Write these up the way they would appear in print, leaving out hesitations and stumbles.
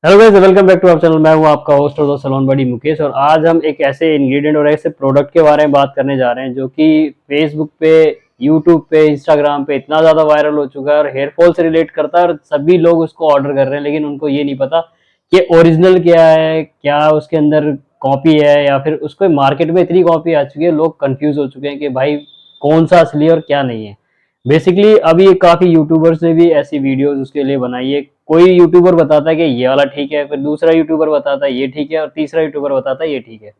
Hello guys, welcome back to our channel. मैं हूं आपका होस्ट और दोस्त सलोन बड़ी मुकेश। और आज हम एक ऐसे इंग्रेडिएंट और ऐसे प्रोडक्ट के बारे में बात करने जा रहे हैं जो कि फेसबुक पे, यूट्यूब पे, इंस्टाग्राम पे इतना ज़्यादा वायरल हो चुका है और हेयर फॉल से रिलेट करता है और सभी लोग उसको ऑर्डर कर रहे हैं, लेकिन उनको ये नहीं पता कि ओरिजिनल क्या है, क्या उसके अंदर कॉपी है, या फिर उसको मार्केट में इतनी कॉपी आ चुकी है, लोग कंफ्यूज हो चुके हैं कि भाई कौन सा असली है और क्या नहीं है। बेसिकली अभी काफी यूट्यूबर्स ने भी ऐसी वीडियोस उसके लिए बनाई है। कोई यूट्यूबर बताता है कि ये वाला ठीक है, फिर दूसरा यूट्यूबर बताता है ये ठीक है, और तीसरा यूट्यूबर बताता है ये ठीक है।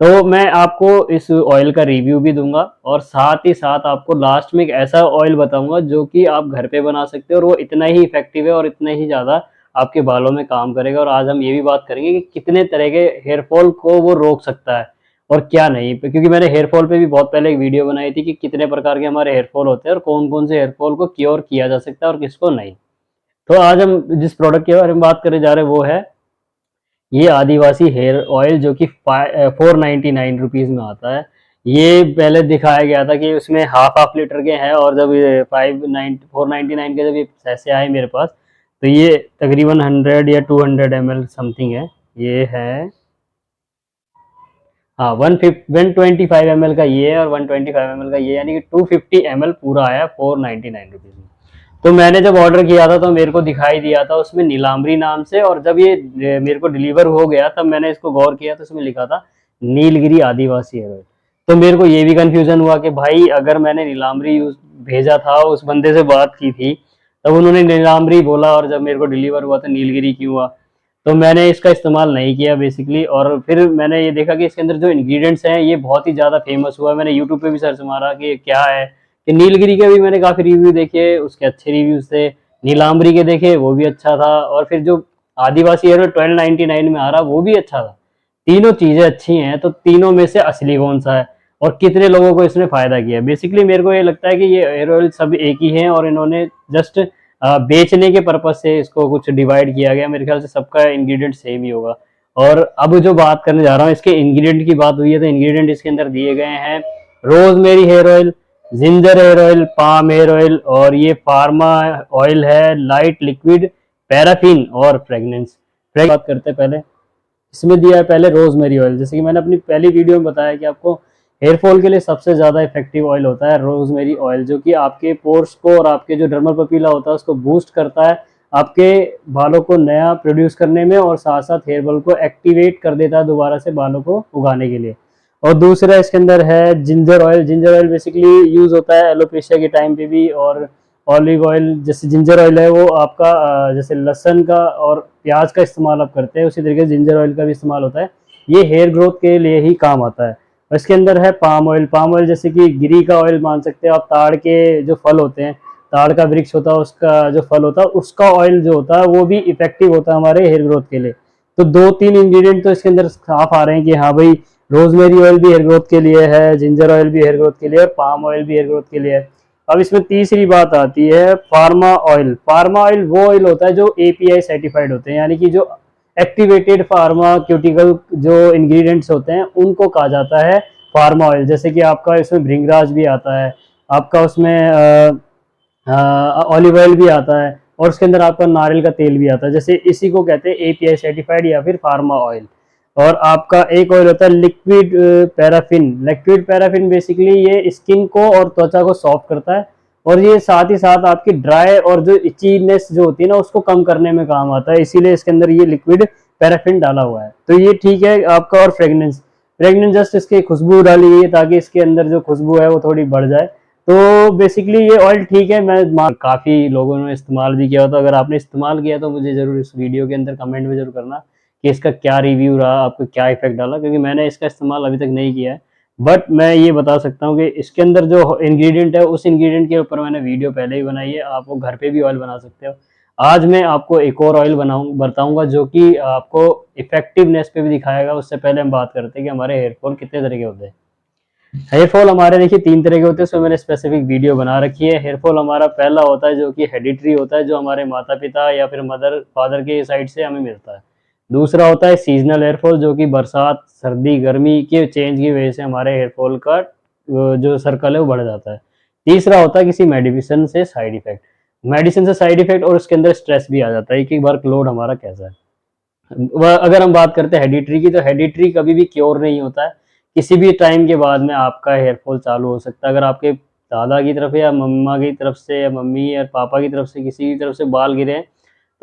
तो मैं आपको इस ऑयल का रिव्यू भी दूंगा और साथ ही साथ आपको लास्ट में एक ऐसा ऑयल बताऊंगा जो कि आप घर पे बना सकते हो और वो इतना ही इफेक्टिव है और इतना ही ज़्यादा आपके बालों में काम करेगा। और आज हम ये भी बात करेंगे कि कितने तरह के हेयर फॉल को वो रोक सकता है और क्या नहीं, क्योंकि मैंने हेयर फॉल पे भी बहुत पहले एक वीडियो बनाई थी कि कितने प्रकार के हमारे हेयर फॉल होते हैं और कौन कौन से हेयर फॉल को क्योर किया जा सकता है और किसको नहीं। तो आज हम जिस प्रोडक्ट के बारे में बात करने जा रहे हैं वो है ये आदिवासी हेयर ऑयल, जो कि 499 रुपीज में आता है। ये पहले दिखाया गया था कि उसमें हाफ हाफ लीटर के हैं, और जब ये 499 के जब ये पैसे आए मेरे पास, तो ये तकरीबन 100 या 200 ml समथिंग है। ये है, हाँ, 125 ml का ये है और 125 ml का ये, यानी कि 250 ml पूरा आया 499 रुपीज में। तो मैंने जब ऑर्डर किया था तो मेरे को दिखाई दिया था उसमें नीलाम्बरी नाम से, और जब ये मेरे को डिलीवर हो गया तब मैंने इसको गौर किया तो इसमें लिखा था नीलगिरी आदिवासी हेयर ऑयल। तो मेरे को ये भी कंफ्यूजन हुआ कि भाई अगर मैंने नीलाम्बरी यूज भेजा था, उस बंदे से बात की थी, तब उन्होंने नीलाम्बरी बोला, और जब मेरे को डिलीवर हुआ तो नीलगिरी क्यों हुआ। तो मैंने इसका इस्तेमाल नहीं किया बेसिकली। और फिर मैंने ये देखा कि इसके अंदर जो इंग्रेडिएंट्स हैं ये बहुत ही ज़्यादा फेमस हुआ है। मैंने यूट्यूब पे भी सर्च मारा कि क्या है, कि नीलगिरी के भी मैंने काफ़ी रिव्यू देखे, उसके अच्छे रिव्यूज थे। नीलाम्बरी के देखे, वो भी अच्छा था। और फिर जो आदिवासी हेयर 1299 में आ रहा वो भी अच्छा था। तीनों चीज़ें अच्छी हैं, तो तीनों में से असली कौन सा है और कितने लोगों को इसने फ़ायदा किया। बेसिकली मेरे को ये लगता है कि ये हेयर ऑयल सब एक ही हैं और इन्होंने जस्ट बेचने के पर्पज से इसको कुछ डिवाइड किया गया। मेरे ख्याल से सबका इंग्रेडिएंट सेम ही होगा। और अब जो बात करने जा रहा हूँ, इसके इंग्रेडिएंट की बात हुई है तो इंग्रेडिएंट इसके अंदर दिए गए हैं: rosemary hair oil, ginger hair oil, palm hair oil, और ये फार्मा ऑयल है, लाइट लिक्विड, पैराफिन और फ्रेगनेंस। बात करते हैं पहले, इसमें दिया है पहले रोजमेरी ऑयल। जैसे कि मैंने अपनी पहली वीडियो में बताया कि आपको हेयर फॉल के लिए सबसे ज़्यादा इफेक्टिव ऑयल होता है रोजमेरी ऑयल, जो कि आपके पोर्स को और आपके जो डर्मल पपीला होता है उसको बूस्ट करता है, आपके बालों को नया प्रोड्यूस करने में, और साथ साथ हेयर बॉल को एक्टिवेट कर देता है दोबारा से बालों को उगाने के लिए। और दूसरा इसके अंदर है ginger oil. Ginger oil basically use होता है एलोपेशिया के टाइम पे भी। और ऑलिव ऑयल, जैसे जिंजर ऑयल है वो आपका जैसे लहसन का और प्याज का इस्तेमाल आप करते हैं, उसी तरीके से जिंजर ऑयल का भी इस्तेमाल होता है। ये हेयर ग्रोथ के लिए ही काम आता है। और इसके अंदर है पाम ऑयल। पाम ऑयल जैसे कि गिरी का ऑयल मान सकते हो आप। ताड़ के जो फल होते हैं, ताड़ का वृक्ष होता है, उसका जो फल होता है उसका ऑयल जो होता है वो भी इफेक्टिव होता है हमारे हेयर ग्रोथ के लिए। तो दो तीन इंग्रेडिएंट तो इसके अंदर साफ आ रहे हैं कि हाँ भाई, रोजमेरी ऑयल भी हेयर ग्रोथ के लिए है, जिंजर ऑयल भी हेयर ग्रोथ के लिए है, और पाम ऑयल भी हेयर ग्रोथ के लिए है। अब इसमें तीसरी बात आती है फार्मा ऑयल। फार्मा ऑयल वो ऑयल होता है जो एपीआई सर्टिफाइड होते हैं, यानी कि जो एक्टिवेटेड फार्माक्यूटिकल जो इंग्रेडिएंट्स होते हैं उनको कहा जाता है फार्मा ऑयल। जैसे कि आपका इसमें भृंगराज भी आता है, आपका उसमें ऑलिव ऑयल भी आता है, और उसके अंदर आपका नारियल का तेल भी आता है। जैसे इसी को कहते हैं एपीआई सर्टिफाइड या फिर फार्मा ऑयल। और आपका एक ऑयल होता है liquid paraffin. Liquid paraffin basically ये स्किन को और त्वचा को सॉफ्ट करता है, और ये साथ ही साथ आपकी ड्राई और जो इचीनेस जो होती है ना उसको कम करने में काम आता है, इसीलिए इसके अंदर ये लिक्विड पैराफिन डाला हुआ है। तो ये ठीक है आपका। और फ्रेगनेंस, फ्रेगनेंस जस्ट इसकी खुशबू डाली गई है ताकि इसके अंदर जो खुशबू है वो थोड़ी बढ़ जाए। तो बेसिकली ये ऑयल ठीक है। मैं काफ़ी लोगों ने इस्तेमाल भी किया होता। अगर आपने इस्तेमाल किया तो मुझे ज़रूर इस वीडियो के अंदर कमेंट में ज़रूर करना कि इसका क्या रिव्यू रहा, आपको क्या इफेक्ट डाला, क्योंकि मैंने इसका इस्तेमाल अभी तक नहीं किया है। बट मैं ये बता सकता हूँ कि इसके अंदर जो इंग्रेडिएंट है उस इंग्रेडिएंट के ऊपर मैंने वीडियो पहले ही बनाई है। आप वो घर पे भी ऑयल बना सकते हो। आज मैं आपको एक और ऑयल बताऊंगा जो कि आपको इफेक्टिवनेस पे भी दिखाएगा। उससे पहले हम बात करते हैं कि हमारे हेयरफॉल कितने तरह के होते हैं। हेयरफॉल हमारे देखिए तीन तरह के होते हैं, उसमें मैंने स्पेसिफिक वीडियो बना रखी है। हेयरफॉल हमारा पहला होता है जो कि हेडिटरी होता है, जो हमारे माता पिता या फिर मदर फादर के साइड से हमें मिलता है। दूसरा होता है सीजनल हेयरफॉल, जो कि बरसात, सर्दी, गर्मी के चेंज की वजह से हमारे हेयरफॉल का जो सर्कल है वो बढ़ जाता है। तीसरा होता है किसी मेडिसिन से साइड इफेक्ट। मेडिसिन से साइड इफेक्ट और उसके अंदर स्ट्रेस भी आ जाता है कि वर्कलोड हमारा कैसा है। अगर हम बात करते हैं हेडिटरी की, तो हेडिटरी कभी भी क्योर नहीं होता है। किसी भी टाइम के बाद में आपका हेयर फॉल चालू हो सकता है। अगर आपके दादा की तरफ या मम्मा की तरफ से या मम्मी या पापा की तरफ से किसी की तरफ से बाल गिरे हैं,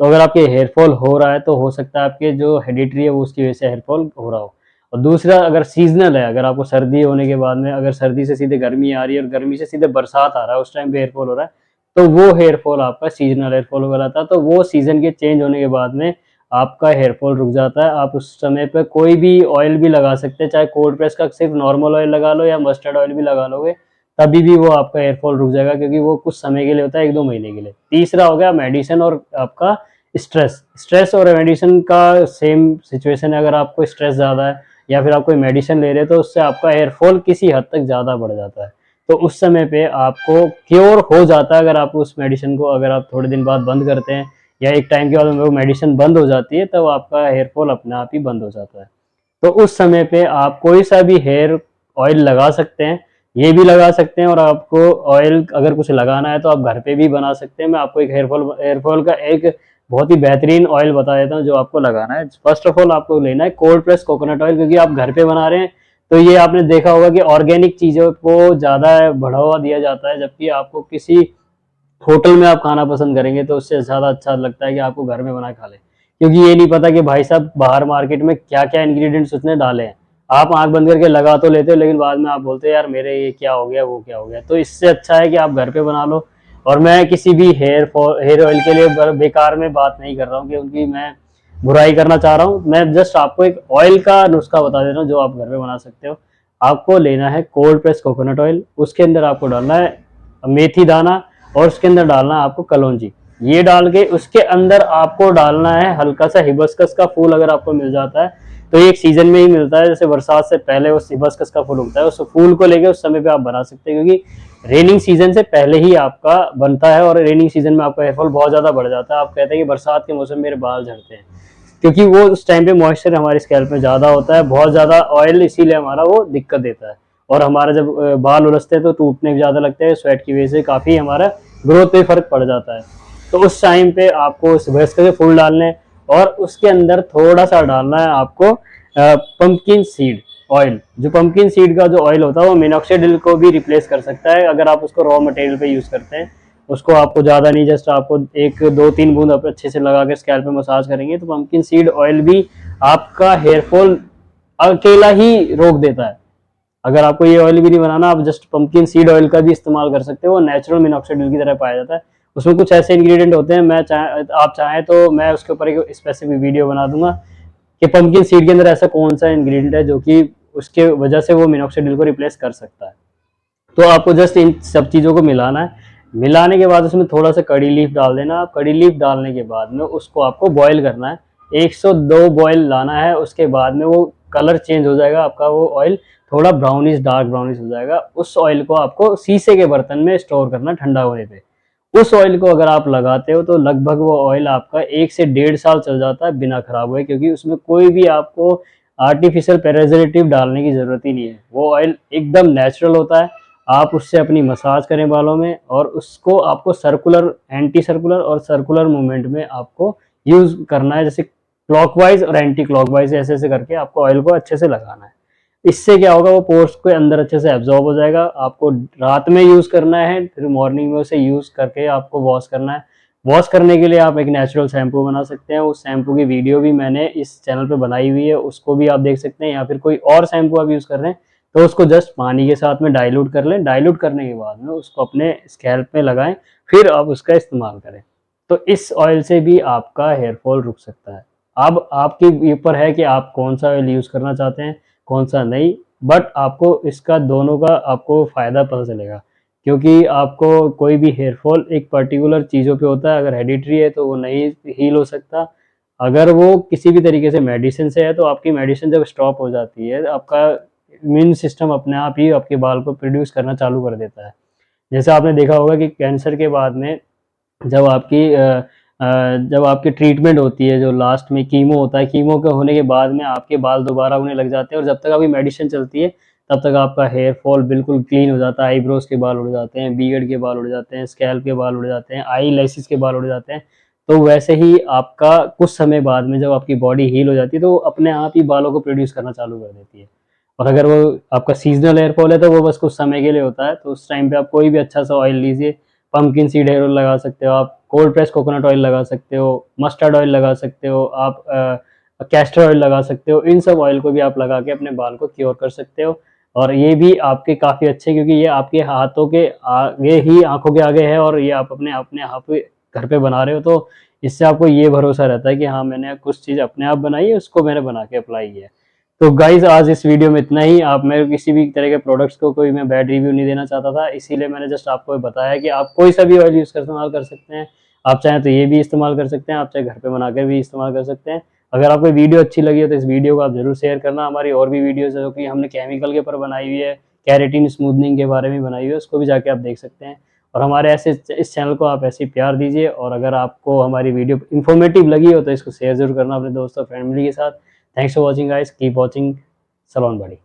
तो अगर आपके हेयर फॉल हो रहा है तो हो सकता है आपके जो हेडिटरी है वो उसकी वजह से हेयर फॉल हो रहा हो। और दूसरा, अगर सीजनल है, अगर आपको सर्दी होने के बाद में अगर सर्दी से सीधे गर्मी आ रही है और गर्मी से सीधे बरसात आ रहा है, उस टाइम पे हेयर फॉल हो रहा है, तो वो हेयर फॉल आपका सीजनल हेयर फॉल कहलाता है। तो वो सीजन के चेंज होने के बाद में आपका हेयर फॉल रुक जाता है। आप उस समय पे कोई भी ऑयल भी लगा सकते हैं, चाहे कोल्ड प्रेस का सिर्फ नॉर्मल ऑयल लगा लो या मस्टर्ड ऑयल भी लगा लोगे, तभी भी वो आपका हेयर फॉल रुक जाएगा, क्योंकि वो कुछ समय के लिए होता है, 1-2 महीने के लिए। तीसरा हो गया मेडिसिन और आपका स्ट्रेस। स्ट्रेस और मेडिसिन का सेम सिचुएशन है। अगर आपको स्ट्रेस ज़्यादा है या फिर आप कोई मेडिसिन ले रहे हैं, तो उससे आपका हेयर फॉल किसी हद तक ज़्यादा बढ़ जाता है। तो उस समय पे आपको क्योर हो जाता है, अगर आप उस मेडिसिन को अगर आप थोड़े दिन बाद बंद करते हैं या एक टाइम के बाद वो मेडिसिन बंद हो जाती है, तब आपका हेयर फॉल अपने आप ही बंद हो जाता है। तो उस समय पे आप कोई सा भी हेयर ऑयल लगा सकते हैं, ये भी लगा सकते हैं। और आपको ऑयल अगर कुछ लगाना है तो आप घर पे भी बना सकते हैं। मैं आपको एक हेयर फॉल का एक बहुत ही बेहतरीन ऑयल बता देता हूँ जो आपको लगाना है। फर्स्ट ऑफ ऑल आपको लेना है कोल्ड प्रेस कोकोनट ऑयल, क्योंकि आप घर पे बना रहे हैं, तो ये आपने देखा होगा कि ऑर्गेनिक चीज़ों को ज़्यादा बढ़ावा दिया जाता है, जबकि आपको किसी होटल में आप खाना पसंद करेंगे तो उससे ज़्यादा अच्छा लगता है कि आपको घर में बना खा लें, क्योंकि ये नहीं पता कि भाई साहब बाहर मार्केट में क्या क्या इंग्रेडिएंट्स उसने डाले हैं। आप आंख बंद करके लगा तो लेते हो, लेकिन बाद में आप बोलते हो यार मेरे ये क्या हो गया, वो क्या हो गया। तो इससे अच्छा है कि आप घर पे बना लो। और मैं किसी भी हेयर ऑयल के लिए बेकार में बात नहीं कर रहा हूँ, क्योंकि मैं बुराई करना चाह रहा हूँ। मैं जस्ट आपको एक ऑयल का नुस्खा बता दे रहा हूँ जो आप घर पे बना सकते हो। आपको लेना है कोल्ड प्रेस कोकोनट ऑयल, उसके अंदर आपको डालना है मेथी दाना, और उसके अंदर डालना है आपको कलौंजी। ये डाल के उसके अंदर आपको डालना है हल्का सा हिबिस्कस का फूल। अगर आपको मिल जाता है तो ये एक सीजन में ही मिलता है, जैसे बरसात से पहले उस हिबिस्कस का फूल उगता है, उस फूल को लेके उस समय पे आप बना सकते हैं, क्योंकि रेनिंग सीजन से पहले ही आपका बनता है। और रेनिंग सीजन में आपका हेयर फॉल बहुत ज्यादा बढ़ जाता है। आप कहते हैं कि बरसात के मौसम में मेरे बाल झड़ते हैं, क्योंकि वो उस टाइम पे मॉइस्चर हमारे स्कैल्प में ज़्यादा होता है, बहुत ज़्यादा ऑयल, इसीलिए हमारा वो दिक्कत देता है। और हमारा जब बाल उलझते हैं तो टूटने भी ज़्यादा लगते हैं, स्वेट की वजह से काफ़ी हमारा ग्रोथ पे फर्क पड़ जाता है। तो उस टाइम पे आपको भैंस के फूल डालने, और उसके अंदर थोड़ा सा डालना है आपको पंपकिन सीड ऑयल। जो पंपकिन सीड का जो ऑयल होता है वो मिनॉक्सिडिल को भी रिप्लेस कर सकता है, अगर आप उसको रॉ मटेरियल पे यूज़ करते हैं। उसको आपको ज़्यादा नहीं, जस्ट आपको 1-2-3 बूंद आप अच्छे से लगा के स्कैल्प पे मसाज करेंगे, तो पंपकिन सीड ऑयल भी आपका हेयर फॉल अकेला ही रोक देता है। अगर आपको ये ऑयल भी नहीं बनाना, आप जस्ट पंपकिन सीड ऑयल का भी इस्तेमाल कर सकते हो। वो नेचुरल मिनॉक्सिडिल की तरह पाया जाता है। उसमें कुछ ऐसे इंग्रेडिएंट होते हैं, आप चाहें तो मैं उसके ऊपर एक स्पेसिफिक वीडियो बना दूंगा कि पंपकिन सीड के अंदर ऐसा कौन सा इंग्रेडिएंट है जो कि उसके वजह से वो मिनॉक्सिडिल को रिप्लेस कर सकता है। तो आपको जस्ट इन सब चीज़ों को मिलाना है। मिलाने के बाद उसमें थोड़ा सा कड़ी लीफ डाल देना। आप कड़ी लीफ डालने के बाद में उसको आपको बॉईल करना है, 102 बॉईल लाना है। उसके बाद में वो कलर चेंज हो जाएगा, आपका वो ऑयल थोड़ा ब्राउनिश डार्क ब्राउनिश हो जाएगा। उस ऑयल को आपको शीशे के बर्तन में स्टोर करना ठंडा होने पे। उस ऑयल को अगर आप लगाते हो तो लगभग वो ऑयल आपका 1 से 1.5 साल चल जाता है बिना खराब हुए, क्योंकि उसमें कोई भी आपको आर्टिफिशियल प्रिजर्वेटिव डालने की जरूरत ही नहीं है। वो ऑयल एकदम नेचुरल होता है। आप उससे अपनी मसाज करें बालों में, और उसको आपको सर्कुलर, एंटी सर्कुलर और सर्कुलर मूवमेंट में आपको यूज करना है, जैसे क्लॉकवाइज और एंटी क्लॉकवाइज, ऐसे ऐसे करके आपको ऑयल को अच्छे से लगाना है। इससे क्या होगा, वो पोर्स के अंदर अच्छे से एब्जॉर्ब हो जाएगा। आपको रात में यूज करना है, फिर मॉर्निंग में उसे यूज करके आपको वॉश करना है। वॉश करने के लिए आप एक नेचुरल शैम्पू बना सकते हैं। उस शैम्पू की वीडियो भी मैंने इस चैनल पे बनाई हुई है, उसको भी आप देख सकते हैं। या फिर कोई और शैम्पू आप यूज कर रहे हैं तो उसको जस्ट पानी के साथ में डाइल्यूट कर लें। डाइल्यूट करने के बाद में उसको अपने स्कैल्प में लगाएं, फिर आप उसका इस्तेमाल करें। तो इस ऑयल से भी आपका हेयर फॉल रुक सकता है। अब आपके ऊपर है कि आप कौन सा ऑयल यूज करना चाहते हैं, कौन सा नहीं। बट आपको इसका दोनों का आपको फायदा पता चलेगा, क्योंकि आपको कोई भी हेयर फॉल एक पर्टिकुलर चीज़ों पे होता है। अगर हेडिटरी है तो वो नहीं हील हो सकता। अगर वो किसी भी तरीके से मेडिसिन से है तो आपकी मेडिसिन जब स्टॉप हो जाती है, आपका इम्यून सिस्टम अपने आप ही आपके बाल को प्रोड्यूस करना चालू कर देता है। जैसे आपने देखा होगा कि कैंसर के बाद में जब आपकी जब आपकी ट्रीटमेंट होती है, जो लास्ट में कीमो होता है, कीमो के होने के बाद में आपके बाल दोबारा उगने लग जाते हैं। और जब तक आपकी मेडिसिन चलती है तब तक आपका हेयर फॉल बिल्कुल क्लीन हो जाता है। आईब्रोज के बाल उड़ जाते हैं, बियर्ड के बाल उड़ जाते हैं, स्कैल्प के बाल उड़ जाते हैं, आई लैशेस के बाल उड़ जाते हैं। तो वैसे ही आपका कुछ समय बाद में जब आपकी बॉडी हील हो जाती है तो वो अपने आप ही बालों को प्रोड्यूस करना चालू कर देती है। और अगर वो आपका सीजनल हेयर फॉल है तो वो बस कुछ समय के लिए होता है, तो उस टाइम पे आप कोई भी अच्छा सा ऑयल लीजिए, पंपकिन सीड हेयर ऑयल लगा सकते हो आप, कोल्ड प्रेस कोकोनट ऑयल लगा सकते हो, मस्टर्ड ऑयल लगा सकते हो आप, कैस्टर ऑयल लगा सकते हो। इन सब ऑयल को भी आप लगा के अपने बाल को क्योर कर सकते हो। और ये भी आपके काफ़ी अच्छे, क्योंकि ये आपके हाथों के आगे ही, आंखों के आगे है, और ये आप अपने अपने आप घर पे बना रहे हो, तो इससे आपको ये भरोसा रहता है कि हाँ मैंने कुछ चीज़ अपने आप बनाई है, उसको मैंने बना के अप्लाई किया है। तो गाइज आज इस वीडियो में इतना ही। आप मेरे किसी भी तरह के प्रोडक्ट्स को कोई मैं बैड रिव्यू नहीं देना चाहता था, इसीलिए मैंने जस्ट आपको बताया कि आप कोई सा भी ऑयल यूज़ कर इस्तेमाल कर सकते हैं। आप चाहें तो ये भी इस्तेमाल कर सकते हैं, आप चाहे घर पे बनाकर भी इस्तेमाल कर सकते हैं। अगर आपको वीडियो अच्छी लगी हो तो इस वीडियो को आप जरूर शेयर करना। हमारी और भी वीडियोज़ है जो कि हमने केमिकल के ऊपर बनाई हुई है, कैरेटीन स्मूथनिंग के बारे में बनाई हुई है, उसको भी जाके आप देख सकते हैं। और हमारे ऐसे इस चैनल को आप ऐसे ही प्यार दीजिए, और अगर आपको हमारी वीडियो इन्फॉर्मेटिव लगी हो तो इसको शेयर जरूर करना अपने दोस्तों फैमिली के साथ। Thanks for watching guys, keep watching. Salon बड़ी।